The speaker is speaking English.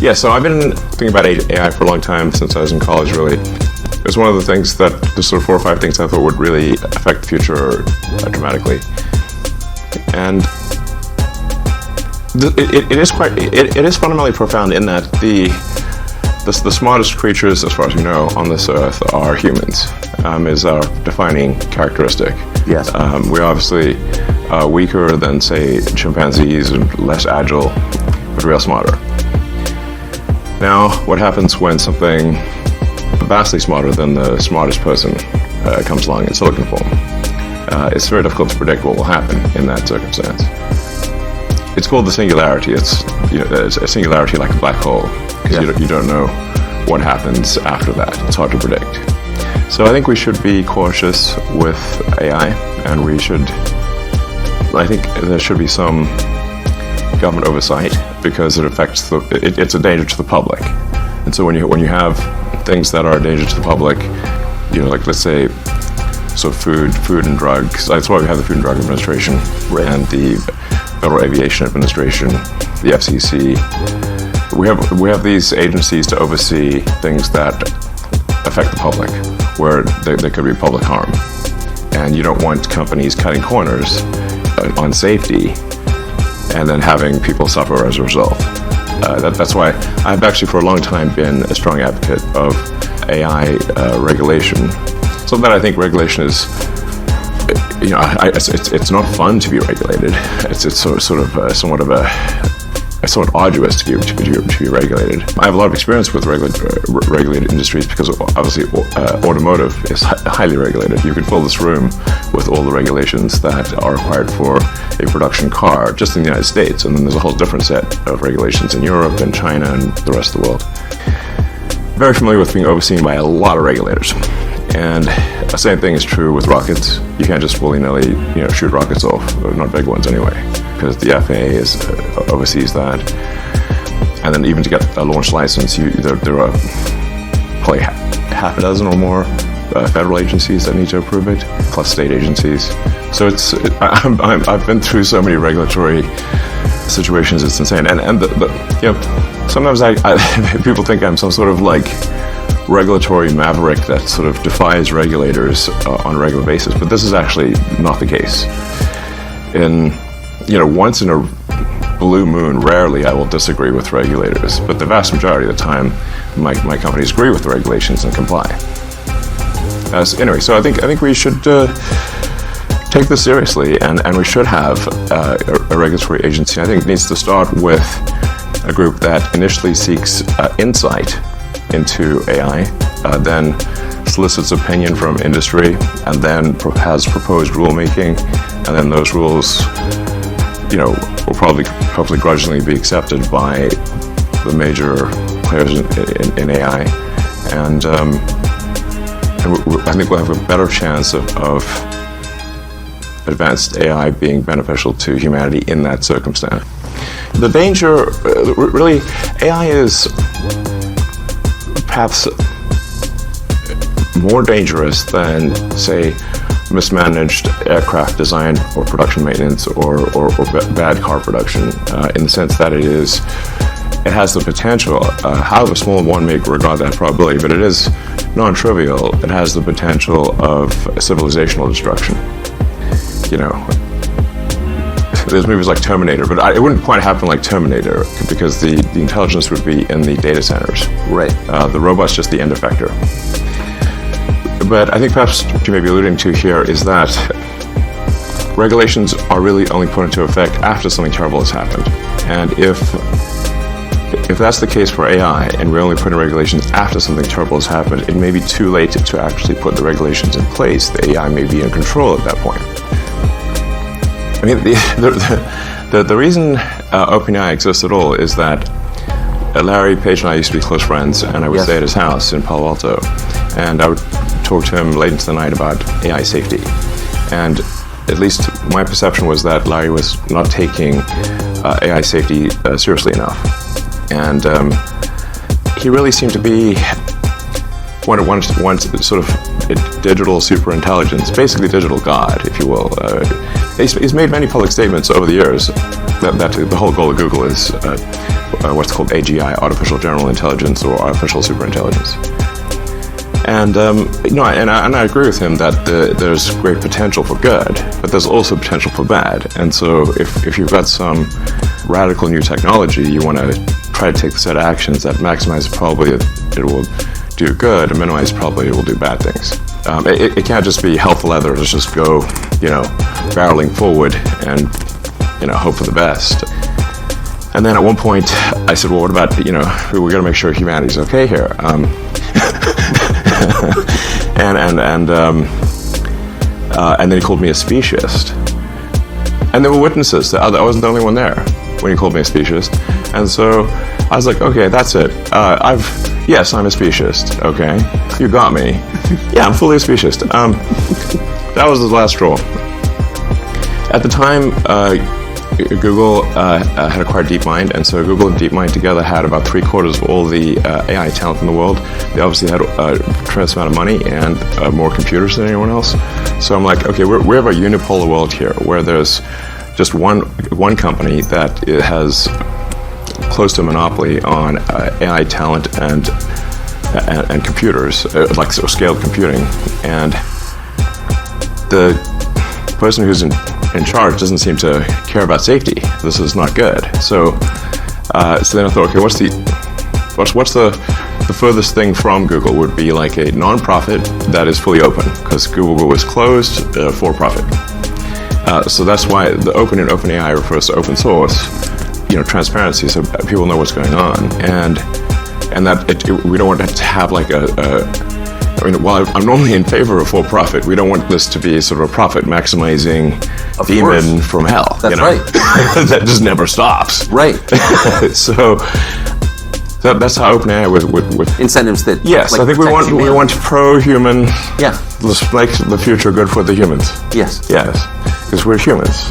Yeah, so I've been thinking about AI for a long time, since I was in college, really. It was one of the things that, the sort of 4 or 5 things I thought would really affect the future dramatically. And it is fundamentally profound in that the smartest creatures, as far as we know, on this earth are humans, is our defining characteristic. Yes. We're obviously weaker than, say, chimpanzees and less agile, but we are smarter. Now, what happens when something vastly smarter than the smartest person comes along in silicon form? It's very difficult to predict what will happen in that circumstance. It's called the singularity. It's a singularity like a black hole, because you don't know what happens after that. It's hard to predict. So I think we should be cautious with AI, and I think there should be some government oversight, because it affects it's a danger to the public. And so when you have things that are a danger to the public, like, let's say, so food and drugs. That's why we have the Food and Drug Administration, right, and the Federal Aviation Administration, the FCC. We have these agencies to oversee things that affect the public, where there could be public harm. And you don't want companies cutting corners on safety and then having people suffer as a result. That's why I've actually for a long time been a strong advocate of AI regulation. So that I think regulation is, it's not fun to be regulated. It's somewhat arduous to be regulated. I have a lot of experience with regulated industries, because obviously automotive is highly regulated. You could fill this room with all the regulations that are required for a production car just in the United States, and then there's a whole different set of regulations in Europe and China and the rest of the world. Very familiar with being overseen by a lot of regulators. And the same thing is true with rockets. You can't just willy-nilly, shoot rockets off, not big ones anyway, because the FAA oversees that. And then even to get a launch license, there are probably half a dozen or more federal agencies that need to approve it, plus state agencies. So I've been through so many regulatory situations, it's insane. And sometimes people think I'm some sort of regulatory maverick that sort of defies regulators on a regular basis, but this is actually not the case. Once in a blue moon, rarely I will disagree with regulators, but the vast majority of the time, my companies agree with the regulations and comply. Anyway, so I think we should take this seriously, and we should have a regulatory agency. I think it needs to start with a group that initially seeks insight into AI, then solicits opinion from industry, and then has proposed rulemaking, and then those rules, will probably hopefully grudgingly be accepted by the major players in AI, and I think we'll have a better chance of advanced AI being beneficial to humanity in that circumstance. The danger, really, AI is perhaps more dangerous than, say, mismanaged aircraft design or production maintenance or bad car production, in the sense that it has the potential, however small one may regard that probability, but it is non-trivial. It has the potential of civilizational destruction. There's movies like Terminator, but it wouldn't quite happen like Terminator, because the intelligence would be in the data centers. Right. The robot's just the end effector. But I think perhaps what you may be alluding to here is that regulations are really only put into effect after something terrible has happened. And if that's the case for AI, and we're only putting regulations after something terrible has happened, it may be too late to actually put the regulations in place. The AI may be in control at that point. I mean, the reason OpenAI exists at all is that Larry Page and I used to be close friends, and I would stay at his house in Palo Alto, and I would talk to him late into the night about AI safety. And at least my perception was that Larry was not taking AI safety seriously enough. And he really seemed to be one sort of digital superintelligence, basically digital God, if you will. He's made many public statements over the years that the whole goal of Google is what's called AGI, artificial general intelligence or artificial superintelligence. And I agree with him that there's great potential for good, but there's also potential for bad. And so if you've got some radical new technology, you want to try to take the set of actions that maximize the probability that it will do good and minimize the probability it will do bad things. It can't just be hell for leather. Let's just go, barreling forward and, hope for the best. And then at one point, I said, well, what about, we got to make sure humanity's okay here. And then he called me a speciesist. And there were witnesses. I wasn't the only one there when he called me a speciesist. And so I was like, okay, that's it. Yes, I'm a speciesist. Okay, you got me. Yeah, I'm fully a speciesist. That was the last straw. At the time, Google had acquired DeepMind, and so Google and DeepMind together had about 3/4 of all the AI talent in the world. They obviously had a tremendous amount of money and more computers than anyone else. So I'm like, okay, we have a unipolar world here where there's just one company that has close to a monopoly on AI talent and computers, like scaled computing, and the person who's in charge doesn't seem to care about safety. This is not good. So then I thought, okay, what's the furthest thing from Google would be like a non-profit that is fully open, because Google was closed for profit. So that's why the open in OpenAI refers to open source, transparency, so people know what's going on, and that we don't want to have like while I'm normally in favor of for-profit, we don't want this to be sort of a profit-maximizing demon from hell. That's right. That just never stops. Right. So that's how OpenAI with incentives that. Yes, I think we want pro-human. Yeah. Let's make the future good for the humans. Yes. Yes, because we're humans.